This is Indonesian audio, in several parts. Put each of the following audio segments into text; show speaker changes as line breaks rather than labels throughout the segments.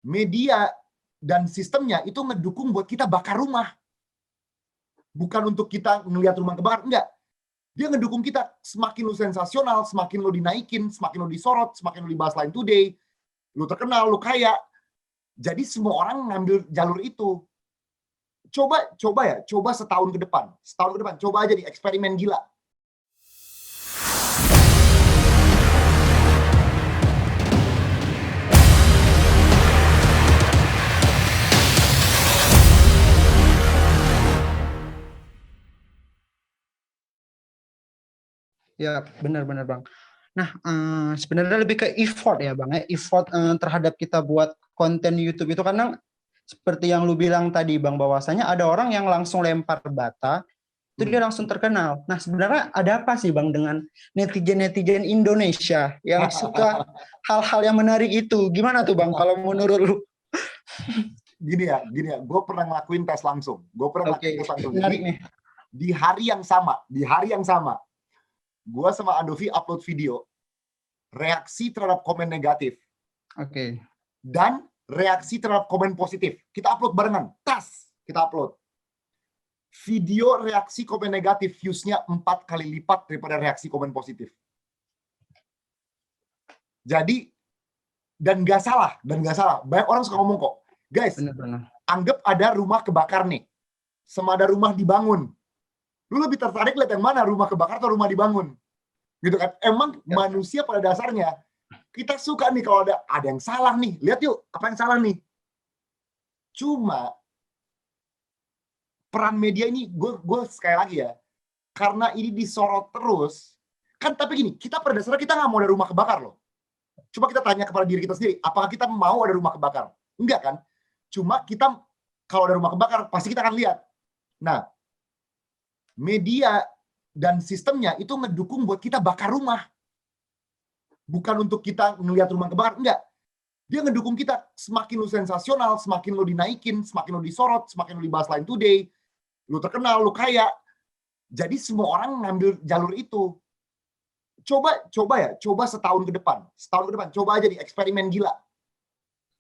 Media dan sistemnya itu ngedukung buat kita bakar rumah. Bukan untuk kita ngelihat rumah kebakar, enggak. Dia ngedukung kita, semakin lu sensasional, semakin lu dinaikin, semakin lu disorot, semakin lu dibahas Line Today, lu terkenal, lu kaya. Jadi semua orang ngambil jalur itu. Coba setahun ke depan, coba aja nih eksperimen gila.
Ya, benar-benar Bang. Nah, sebenarnya lebih ke effort ya Bang, effort terhadap kita buat konten YouTube itu, karena seperti yang lu bilang tadi Bang, bahwasanya ada orang yang langsung lempar bata, itu dia langsung terkenal. Nah, sebenarnya ada apa sih Bang dengan netizen-netizen Indonesia yang suka hal-hal yang menarik itu? Gimana tuh Bang kalau menurut lu?
Gini ya, gue pernah ngelakuin tes langsung.
Oke,
Jadi
menarik nih.
di hari yang sama, gue sama Andovi upload video reaksi terhadap komen negatif
Oke.
dan reaksi terhadap komen positif. Kita upload barengan, kita upload. Video reaksi komen negatif views-nya 4 kali lipat daripada reaksi komen positif. Jadi, dan nggak salah. Banyak orang suka ngomong kok, guys,
Benar-benar.
anggap ada rumah kebakar nih, sama ada rumah dibangun. Lu lebih tertarik lihat yang mana, rumah kebakar atau rumah dibangun? Gitu kan? Emang manusia pada dasarnya kita suka nih kalau ada yang salah nih. Lihat yuk, apa yang salah nih? Cuma peran media ini, gue sekali lagi ya, karena ini disorot terus, kan tapi gini, kita pada dasarnya kita nggak mau ada rumah kebakar loh. Coba kita tanya kepada diri kita sendiri, apakah kita mau ada rumah kebakar? Enggak kan? Cuma kita, kalau ada rumah kebakar, pasti kita akan lihat. Nah, media dan sistemnya itu ngedukung buat kita bakar rumah. Bukan untuk kita ngelihat rumah kebakar, enggak. Dia ngedukung kita, semakin lu sensasional, semakin lu dinaikin, semakin lu disorot, semakin lu dibahas Line Today, lu terkenal, lu kaya. Jadi semua orang ngambil jalur itu. Coba setahun ke depan, coba aja nih eksperimen gila.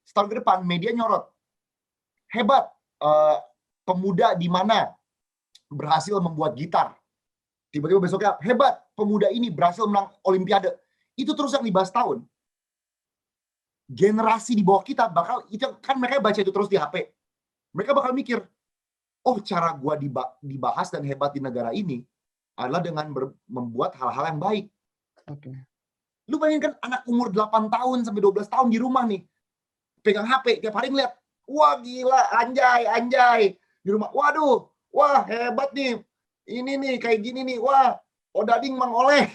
Setahun ke depan media nyorot, hebat, pemuda di mana berhasil membuat gitar. Tiba-tiba besoknya, hebat, pemuda ini berhasil menang olimpiade. Itu terus yang dibahas tahun. Generasi di bawah kita bakal, itu kan mereka baca itu terus di HP. Mereka bakal mikir, oh cara gua dibahas dan hebat di negara ini adalah dengan membuat hal-hal yang baik.
Oke.
Lu bayangkan anak umur 8 tahun sampai 12 tahun di rumah nih, pegang HP, tiap hari ngeliat, wah gila, anjay, di rumah, waduh, wah hebat nih, ini nih, kayak gini nih, wah, odading Mang Oleh,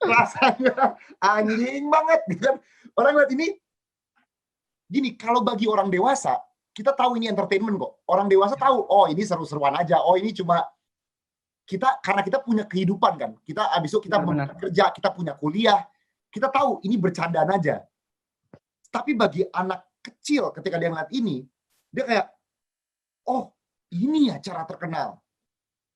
rasanya anjing banget, gitu kan. Orang lihat ini, gini, kalau bagi orang dewasa, kita tahu ini entertainment kok. Orang dewasa tahu, oh ini seru-seruan aja, oh ini cuma karena kita punya kehidupan kan, kita abis itu kita bekerja, kita punya kuliah, kita tahu ini bercandaan aja. Tapi bagi anak kecil ketika dia ngeliat ini, dia kayak, oh ini ya cara terkenal.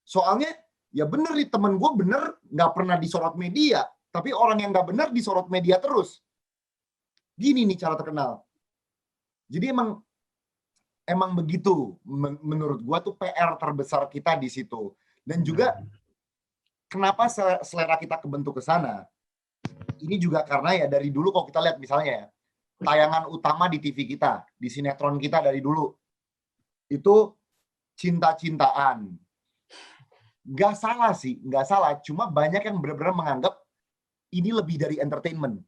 Soalnya ya bener nih, temen gue bener nggak pernah disorot media, tapi orang yang nggak bener disorot media terus. Gini nih cara terkenal. Jadi emang begitu, menurut gue tuh PR terbesar kita di situ. Dan juga kenapa selera kita kebentuk ke sana? Ini juga karena ya dari dulu kalau kita lihat misalnya ya, tayangan utama di TV kita, di sinetron kita dari dulu, itu cinta-cintaan. Nggak salah sih, nggak salah. Cuma banyak yang benar-benar menganggap ini lebih dari entertainment.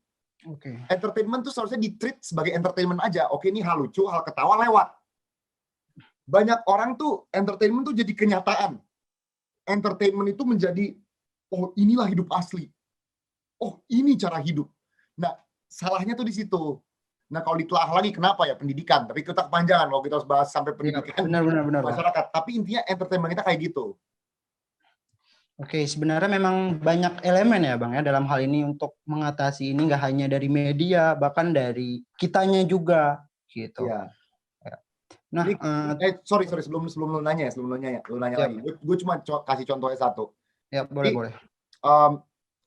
Oke.
Entertainment tuh seharusnya di-treat sebagai entertainment aja. Oke, ini hal lucu, hal ketawa lewat. Banyak orang tuh, entertainment tuh jadi kenyataan. Entertainment itu menjadi, oh inilah hidup asli. Oh ini cara hidup. Nah, salahnya tuh di situ. Nah, kalau ditelaah lagi kenapa ya pendidikan, tapi kita kepanjangan kalau kita harus bahas sampai pendidikan
benar,
masyarakat. Tapi intinya entertainment kita kayak gitu.
Oke, sebenarnya memang banyak elemen ya Bang ya dalam hal ini untuk mengatasi ini, nggak hanya dari media, bahkan dari kitanya juga gitu.
Iya.
Nah,
sorry sebelum lu nanya lagi. Gue cuma kasih contohnya satu.
Ya, boleh.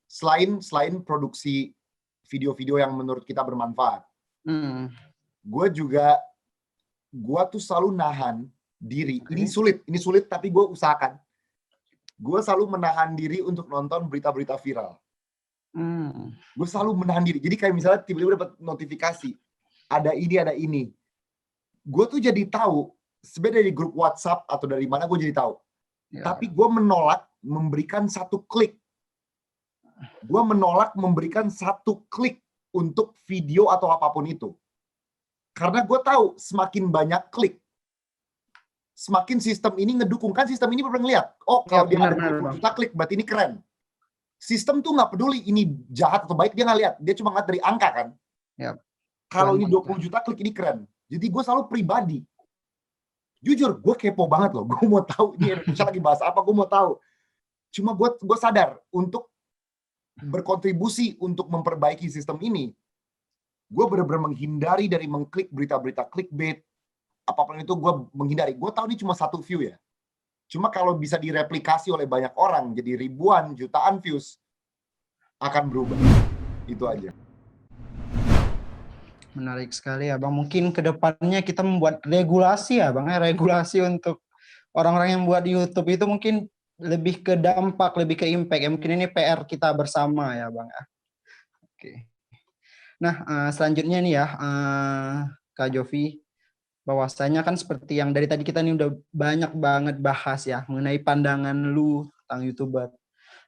Selain produksi video-video yang menurut kita bermanfaat, gue tuh selalu nahan diri. Ini sulit tapi gue usahakan. Gue selalu menahan diri untuk nonton berita-berita viral. Gue selalu menahan diri. Jadi kayak misalnya tiba-tiba dapat notifikasi, ada ini. Gue tuh jadi tahu, sebenarnya dari grup WhatsApp atau dari mana gue jadi tahu. Ya. Tapi gue menolak memberikan satu klik. Gue menolak memberikan satu klik untuk video atau apapun itu. Karena gue tahu semakin banyak klik, semakin sistem ini ngedukung. Kan sistem ini pernah ngeliat, oh kalau dia ada 20 juta klik berarti ini keren. Sistem tuh nggak peduli ini jahat atau baik, dia nggak lihat. Dia cuma ngeliat dari angka kan. Yep. Kalau ini 20 juta klik ini keren. Jadi gue selalu pribadi. Jujur, gue kepo banget loh. Gue mau tahu ini Indonesia lagi bahas apa, gue mau tahu. Cuma gue sadar untuk berkontribusi untuk memperbaiki sistem ini, gue benar-benar menghindari dari mengklik berita-berita clickbait. Apapun itu gue menghindari. Gue tahu ini cuma satu view ya. Cuma kalau bisa direplikasi oleh banyak orang, jadi ribuan, jutaan views, akan berubah. Itu aja.
Menarik sekali ya Bang. Mungkin kedepannya kita membuat regulasi ya Bang. Regulasi untuk orang-orang yang buat YouTube itu mungkin lebih ke dampak, lebih ke impact. Ya, mungkin ini PR kita bersama ya Bang. Oke. Nah, selanjutnya nih ya, Kak Jovi. Bahwasanya kan seperti yang dari tadi kita nih udah banyak banget bahas ya mengenai pandangan lu tentang YouTuber.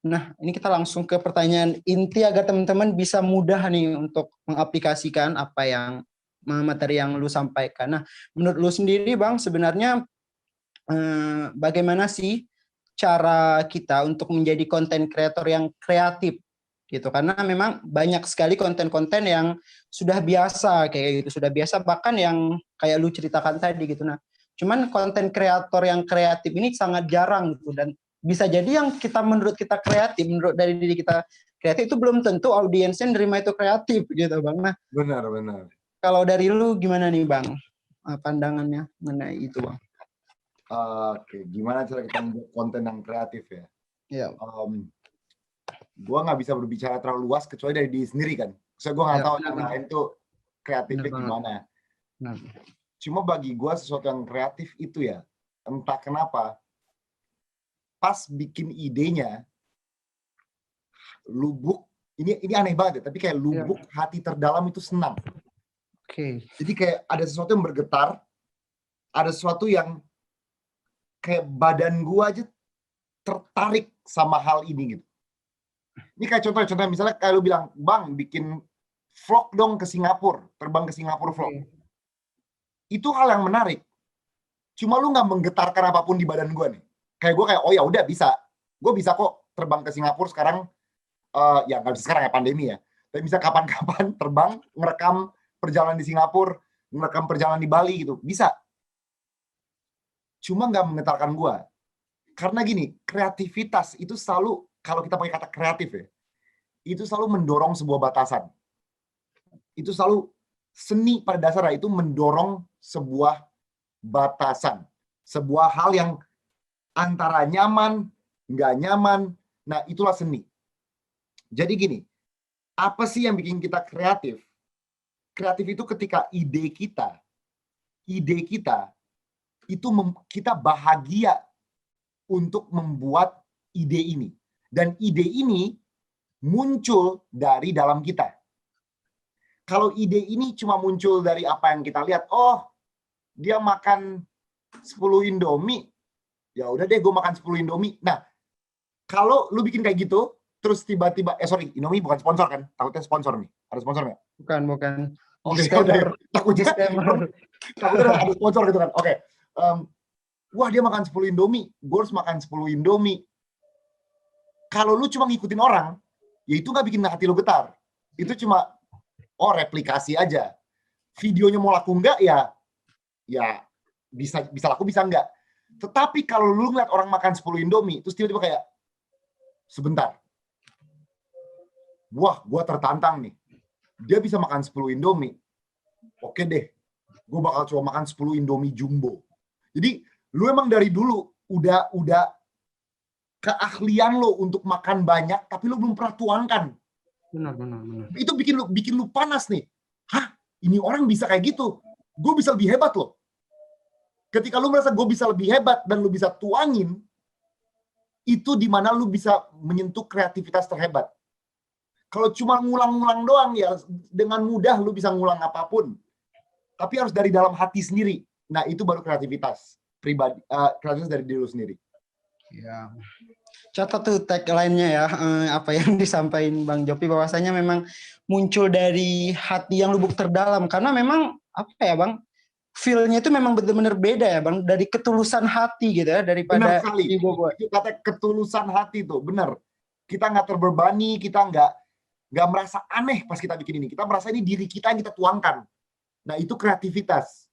Nah, ini kita langsung ke pertanyaan inti agar teman-teman bisa mudah nih untuk mengaplikasikan apa yang materi yang lu sampaikan. Nah, menurut lu sendiri Bang, sebenarnya bagaimana sih cara kita untuk menjadi konten kreator yang kreatif? Gitu, karena memang banyak sekali konten-konten yang sudah biasa kayak gitu, sudah biasa bahkan yang kayak lu ceritakan tadi gitu. Nah, cuman konten kreator yang kreatif ini sangat jarang gitu, dan bisa jadi yang menurut kita kreatif, menurut dari diri kita kreatif itu belum tentu audiensnya nerima itu kreatif gitu Bang. Nah,
benar.
Kalau dari lu gimana nih Bang pandangannya mengenai itu Bang?
Oke, gimana cara kita membuat konten yang kreatif ya?
Iya.
Gue nggak bisa berbicara terlalu luas kecuali dari diri sendiri kan. Soalnya gue nggak tahu yang lain tuh kreatifnya gimana. Cuma bagi gue sesuatu yang kreatif itu ya, entah kenapa pas bikin idenya lubuk, ini aneh banget tapi kayak lubuk hati terdalam itu senang. Jadi kayak ada sesuatu yang bergetar, ada sesuatu yang kayak badan gue aja tertarik sama hal ini gitu. Ini kayak contohnya misalnya kayak lu bilang, Bang, bikin vlog dong ke Singapura, terbang ke Singapura vlog. Itu hal yang menarik. Cuma lu nggak menggetarkan apapun di badan gue nih. Kayak gue kayak, oh ya udah bisa. Gue bisa kok terbang ke Singapura sekarang, ya nggak bisa sekarang ya pandemi ya. Tapi bisa kapan-kapan terbang, ngerekam perjalanan di Singapura, ngerekam perjalanan di Bali gitu. Bisa. Cuma nggak menggetarkan gue. Karena gini, kreativitas itu selalu, kalau kita pakai kata kreatif ya, itu selalu mendorong sebuah batasan. Itu selalu seni pada dasarnya itu mendorong sebuah batasan. Sebuah hal yang antara nyaman, nggak nyaman. Nah, itulah seni. Jadi gini, apa sih yang bikin kita kreatif? Kreatif itu ketika ide kita itu kita bahagia untuk membuat ide ini. Dan ide ini muncul dari dalam kita. Kalau ide ini cuma muncul dari apa yang kita lihat, oh dia makan 10 Indomie, ya udah deh gue makan 10 Indomie. Nah, kalau lu bikin kayak gitu, terus tiba-tiba, Indomie bukan sponsor kan? Takutnya sponsor nih. Ada sponsor nggak?
Bukan.
Oke, takutnya ada sponsor gitu kan. Oke. Wah dia makan 10 Indomie, gue harus makan 10 Indomie. Kalau lu cuma ngikutin orang, ya itu nggak bikin hati lu getar. Itu cuma, replikasi aja. Videonya mau laku nggak ya bisa laku bisa nggak. Tetapi kalau lu ngeliat orang makan 10 Indomie, terus tiba-tiba kayak, sebentar. Wah, gue tertantang nih. Dia bisa makan 10 Indomie. Oke deh, gue bakal coba makan 10 Indomie jumbo. Jadi, lu emang dari dulu udah keahlian lo untuk makan banyak, tapi lo belum pernah tuangkan.
Benar.
Itu bikin lu panas nih. Hah? ini orang bisa kayak gitu, gue bisa lebih hebat loh. Ketika lu merasa gue bisa lebih hebat dan lu bisa tuangin, itu dimana lu bisa menyentuh kreativitas terhebat. Kalau cuma ngulang-ngulang doang ya dengan mudah lu bisa ngulang apapun. Tapi harus dari dalam hati sendiri. Nah, itu baru kreativitas pribadi, kreativitas dari diri lu sendiri.
Ya. Catat tuh tagline-nya ya, apa yang disampaikan Bang Jopi, bahwasanya memang muncul dari hati yang lubuk terdalam. Karena memang apa ya Bang, feel-nya itu memang benar-benar beda ya Bang, dari ketulusan hati gitu ya,
Benar
daripada
sekali.
ego.
Itu kata ketulusan hati tuh, benar. Kita nggak terbebani, kita nggak merasa aneh pas kita bikin ini. Kita merasa ini diri kita yang kita tuangkan. Nah, itu kreativitas.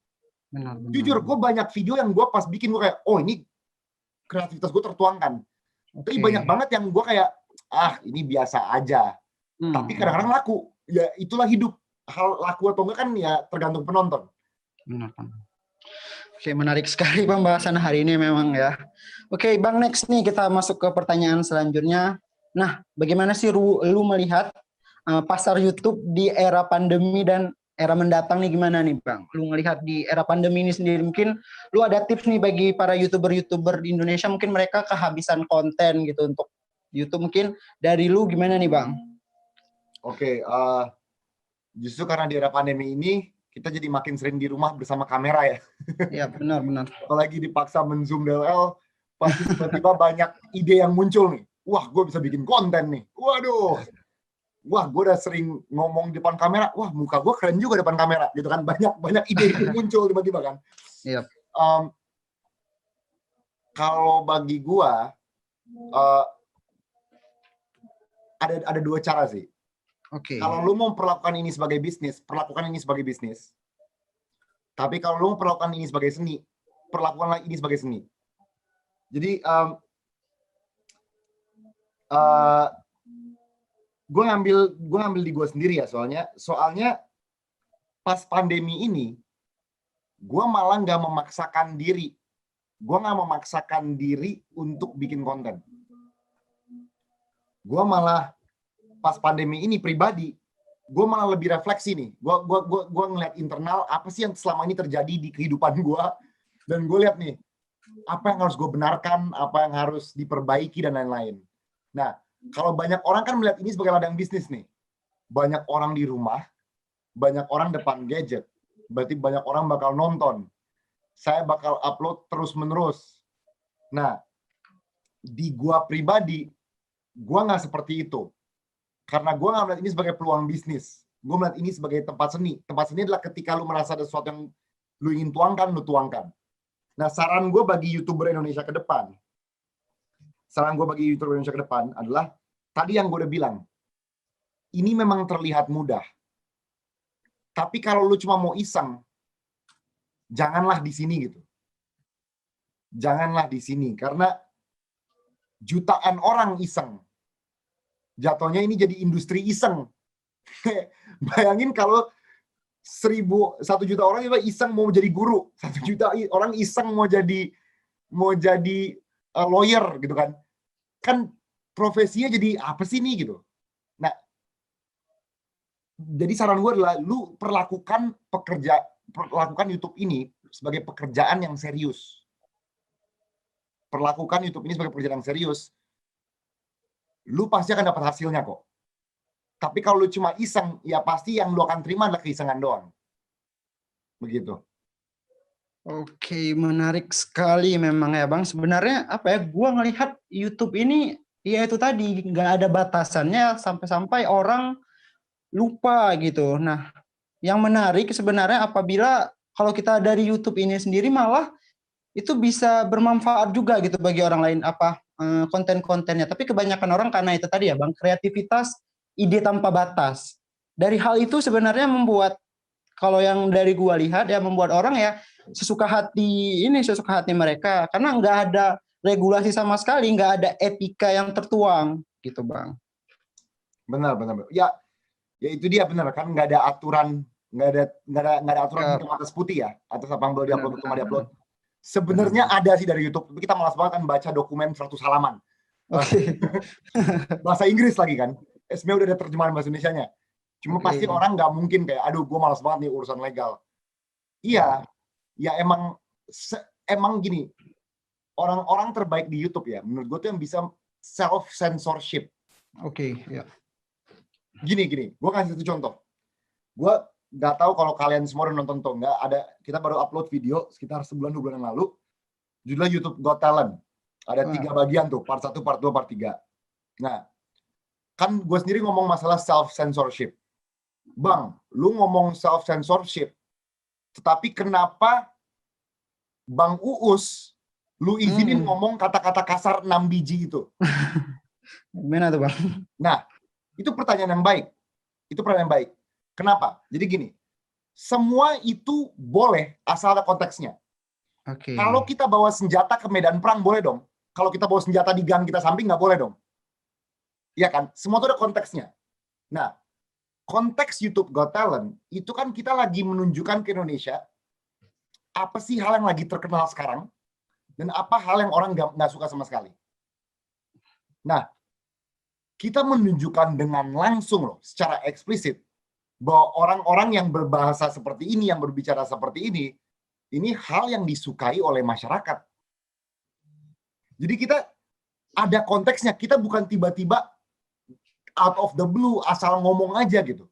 Benar.
Jujur, gue banyak video yang gue pas bikin, gue kayak, oh ini kreativitas gue tertuangkan. Tapi banyak banget yang gue kayak, ini biasa aja. Tapi kadang-kadang laku. Ya itulah hidup. Hal laku atau enggak kan ya tergantung penonton.
Benar. Oke, menarik sekali pembahasan hari ini memang ya. Oke, Bang, next nih kita masuk ke pertanyaan selanjutnya. Nah, bagaimana sih lu melihat pasar YouTube di era pandemi dan era mendatang nih, gimana nih Bang? Lu ngelihat di era pandemi ini sendiri, mungkin lu ada tips nih bagi para YouTuber di Indonesia, mungkin mereka kehabisan konten gitu untuk YouTube, mungkin dari lu gimana nih Bang?
Oke, justru karena di era pandemi ini kita jadi makin sering di rumah bersama kamera ya.
Iya, benar.
Apalagi dipaksa men-zoom DLL, pasti tiba-tiba banyak ide yang muncul nih. Wah, gue bisa bikin konten nih. Waduh. Wah, gue udah sering ngomong di depan kamera. Wah, muka gue keren juga depan kamera, gitu kan. Banyak ide yang muncul tiba-tiba kan.
Iya.
Kalau bagi gue, ada dua cara sih.
Oke.
Kalau lu mau perlakukan ini sebagai bisnis, perlakukan ini sebagai bisnis. Tapi kalau lu mau perlakukan ini sebagai seni, perlakukanlah ini sebagai seni. Jadi gue ngambil di gue sendiri ya, soalnya pas pandemi ini gue malah nggak memaksakan diri untuk bikin konten. Gue malah pas pandemi ini pribadi, gue malah lebih refleksi nih. Gue ngeliat internal apa sih yang selama ini terjadi di kehidupan gue, dan gue lihat nih apa yang harus gue benarkan, apa yang harus diperbaiki dan lain-lain. Nah, kalau banyak orang kan melihat ini sebagai ladang bisnis nih. Banyak orang di rumah, banyak orang depan gadget, berarti banyak orang bakal nonton. Saya bakal upload terus-menerus. Nah, di gue pribadi, gue nggak seperti itu. Karena gue nggak melihat ini sebagai peluang bisnis. Gue melihat ini sebagai tempat seni. Tempat seni adalah ketika lu merasa ada sesuatu yang lu ingin tuangkan, lu tuangkan. Nah, saran gue bagi YouTuber Indonesia ke depan, adalah, tadi yang gue udah bilang, ini memang terlihat mudah. Tapi kalau lu cuma mau iseng, janganlah di sini gitu. Janganlah di sini, karena jutaan orang iseng. Jatuhnya ini jadi industri iseng. Bayangin kalau 1 juta orang juga iseng mau jadi guru, 1 juta orang iseng mau jadi lawyer gitu kan. Kan profesinya jadi apa sih nih gitu. Nah, jadi saran gue adalah lu perlakukan YouTube ini sebagai pekerjaan yang serius. Perlakukan YouTube ini sebagai pekerjaan yang serius. Lu pasti akan dapat hasilnya kok. Tapi kalau lu cuma iseng, ya pasti yang lu akan terima adalah keisengan doang. Begitu.
Oke, menarik sekali memang ya Bang. Sebenarnya apa ya, gua ngelihat YouTube ini ya itu tadi nggak ada batasannya sampai-sampai orang lupa gitu. Nah, yang menarik sebenarnya apabila kalau kita dari YouTube ini sendiri malah itu bisa bermanfaat juga gitu bagi orang lain, konten-kontennya. Tapi kebanyakan orang karena itu tadi ya Bang, kreativitas, ide tanpa batas. Dari hal itu sebenarnya membuat, kalau yang dari gua lihat ya, membuat orang ya sesuka hati mereka, karena nggak ada regulasi sama sekali, nggak ada etika yang tertuang gitu Bang.
Benar. Ya itu dia, benar kan, nggak ada aturan, nggak ada aturan hitam atas putih ya, atas apa yang boleh diupload atau nggak diupload. Sebenarnya ada sih dari YouTube, tapi kita malas banget kan baca dokumen 100 halaman.
Oke.
Bahasa Inggris lagi kan. Sebenarnya udah ada terjemahan bahasa Indonesianya. Cuma
Oke.
pasti orang nggak mungkin kayak, aduh gue malas banget nih urusan legal. Iya, ya emang gini, orang-orang terbaik di YouTube ya, menurut gue tuh yang bisa self-censorship.
Oke, ya.
Gini, gue kasih satu contoh. Gue nggak tahu kalau kalian semua udah nonton atau nggak, kita baru upload video sekitar sebulan 2 bulan yang lalu, judulnya YouTube Got Talent. Ada 3 bagian tuh, part 1, part 2, part 3. Nah, kan gue sendiri ngomong masalah self-censorship. Bang, lu ngomong self-censorship, tetapi kenapa Bang Uus, lu izinin ngomong kata-kata kasar 6 biji itu?
Gimana tuh Bang?
Nah, itu pertanyaan yang baik. Kenapa? Jadi gini, semua itu boleh asal ada konteksnya.
Oke.
Kalau kita bawa senjata ke medan perang, boleh dong. Kalau kita bawa senjata di gang kita samping, nggak boleh dong. Iya kan? Semua itu ada konteksnya. Nah, konteks YouTube Got Talent, itu kan kita lagi menunjukkan ke Indonesia, apa sih hal yang lagi terkenal sekarang, dan apa hal yang orang nggak suka sama sekali. Nah, kita menunjukkan dengan langsung loh, secara eksplisit, bahwa orang-orang yang berbahasa seperti ini, yang berbicara seperti ini hal yang disukai oleh masyarakat. Jadi kita ada konteksnya, kita bukan tiba-tiba out of the blue, asal ngomong aja gitu.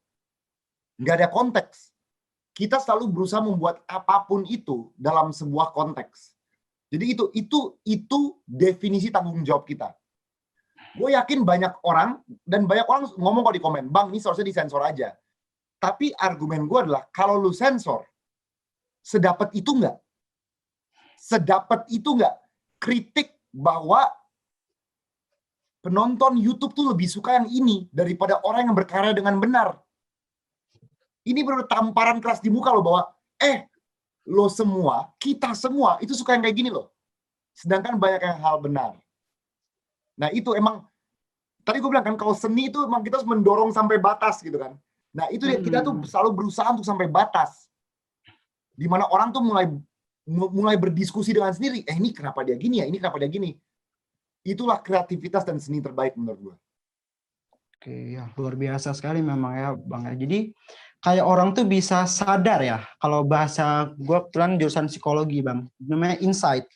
Nggak ada konteks. Kita selalu berusaha membuat apapun itu dalam sebuah konteks. Jadi itu definisi tanggung jawab kita. Gue yakin banyak orang ngomong kok di komen, Bang, ini seharusnya disensor aja. Tapi argumen gue adalah, kalau lu sensor, sedapat itu nggak? Kritik bahwa penonton YouTube tuh lebih suka yang ini daripada orang yang berkarya dengan benar. Ini benar tamparan keras di muka lo bahwa, lo semua, kita semua, itu suka yang kayak gini loh. Sedangkan banyak yang hal benar. Nah itu emang, tadi gue bilang kan, kalau seni itu emang kita harus mendorong sampai batas gitu kan. Nah itu kita tuh selalu berusaha untuk sampai batas. Dimana orang tuh mulai berdiskusi dengan sendiri, ini kenapa dia gini ya, ini kenapa dia gini. Itulah kreativitas dan seni terbaik menurut gue.
Oke, ya luar biasa sekali memang ya Bang. Jadi kayak orang tuh bisa sadar ya, kalau bahasa gue kebetulan jurusan psikologi Bang, namanya insight.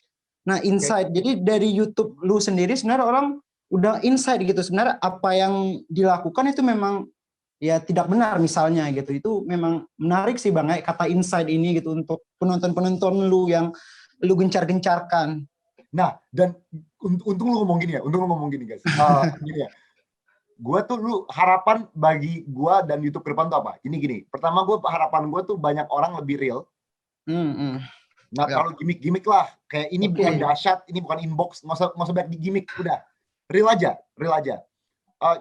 Nah insight, jadi dari YouTube lu sendiri sebenarnya orang udah insight gitu, sebenarnya apa yang dilakukan itu memang ya tidak benar misalnya gitu. Itu memang menarik sih Bang, kata insight ini gitu untuk penonton-penonton lu yang lu gencar-gencarkan.
Nah, dan untung lu ngomong gini guys. Gini ya. Harapan bagi gue dan YouTube ke depan tuh apa? Ini gini, pertama harapan gue tuh banyak orang lebih real. Nah, kalau gimmick lah, kayak ini bukan dahsyat, ini bukan inbox, nggak usah banyak di gimmick, udah. Real aja.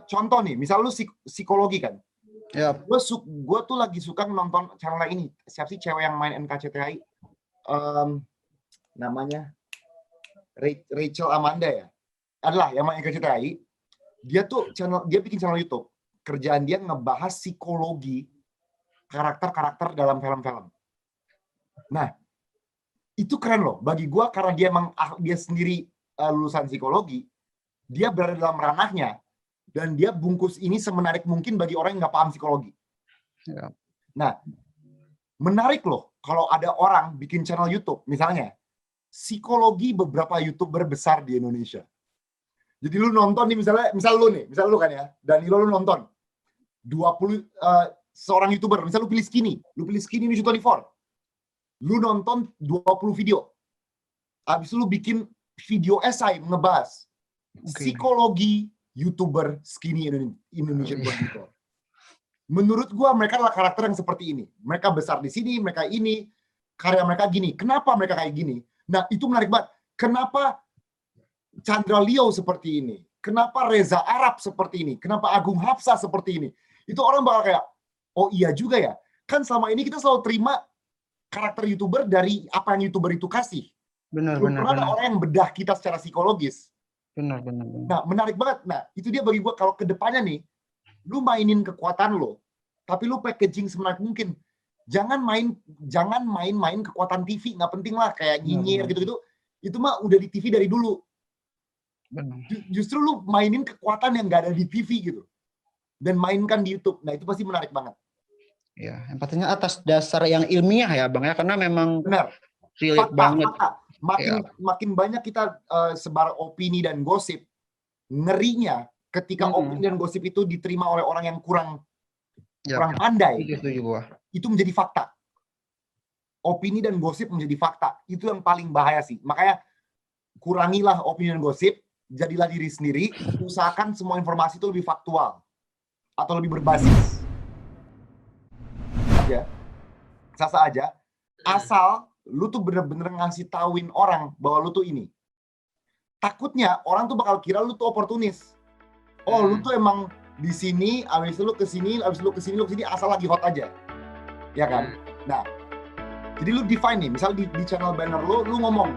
Contoh nih, misal lu psikologi kan.
Yep.
Gue tuh lagi suka nonton channel ini. Siapa sih cewek yang main NKCTHI? Namanya Rachel Amanda ya. Adalah yang main NKCTHI. Dia bikin channel YouTube. Kerjaan dia ngebahas psikologi karakter-karakter dalam film-film. Nah, itu keren loh. Bagi gue, karena dia sendiri lulusan psikologi, dia berada dalam ranahnya, dan dia bungkus ini semenarik mungkin bagi orang yang nggak paham psikologi.
Ya.
Nah, menarik loh kalau ada orang bikin channel YouTube, misalnya, psikologi beberapa YouTuber besar di Indonesia. Jadi lu nonton nih, misal lu kan ya, Danilo lu nonton 20 seorang YouTuber, misal lu pilih Skinny News 24. Lu nonton 20 video. Habis itu lu bikin video esai ngebahas psikologi YouTuber Skinny Indonesian 24. Menurut gua mereka adalah karakter yang seperti ini. Mereka besar di sini, mereka ini, karya mereka gini. Kenapa mereka kayak gini? Nah, itu menarik banget. Kenapa Chandra Leo seperti ini? Kenapa Reza Arab seperti ini? Kenapa Agung Hapsah seperti ini? Itu orang bakal kayak, oh iya juga ya. Kan selama ini kita selalu terima karakter YouTuber dari apa yang YouTuber itu kasih.
Benar.
Ada orang yang bedah kita secara psikologis.
Benar.
Nah, menarik banget. Nah, itu dia bagi gue, kalau kedepannya nih, lu mainin kekuatan lo, tapi lu packaging semenarik mungkin. Jangan main kekuatan TV, nggak penting lah, kayak nyinyir gitu-gitu. Itu mah udah di TV dari dulu.
Benar.
Justru lu mainin kekuatan yang nggak ada di TV gitu. dan mainkan di YouTube. Nah, itu pasti menarik banget.
Ya, yang pastinya atas dasar yang ilmiah ya Bang ya, karena memang
Benar.
relate banget.
Fakta. Makin banyak kita sebar opini dan gosip, ngerinya ketika opini dan gosip itu diterima oleh orang yang kurang pandai,
Setuju gua.
itu menjadi fakta. Opini dan gosip menjadi fakta. Itu yang paling bahaya sih. Makanya kurangilah opini dan gosip, jadilah diri sendiri, usahakan semua informasi itu lebih faktual atau lebih berbasis. Aja. Sasa aja. Asal lu tuh bener-bener ngasih tauin orang bahwa lu tuh ini. Takutnya orang tuh bakal kira lu tuh oportunis. Oh, lu tuh emang di sini, abis itu lu kesini, abis itu lu kesini, lu kesini, asal lagi hot aja. Ya kan? Nah, jadi lu define nih, misal di channel banner lu ngomong,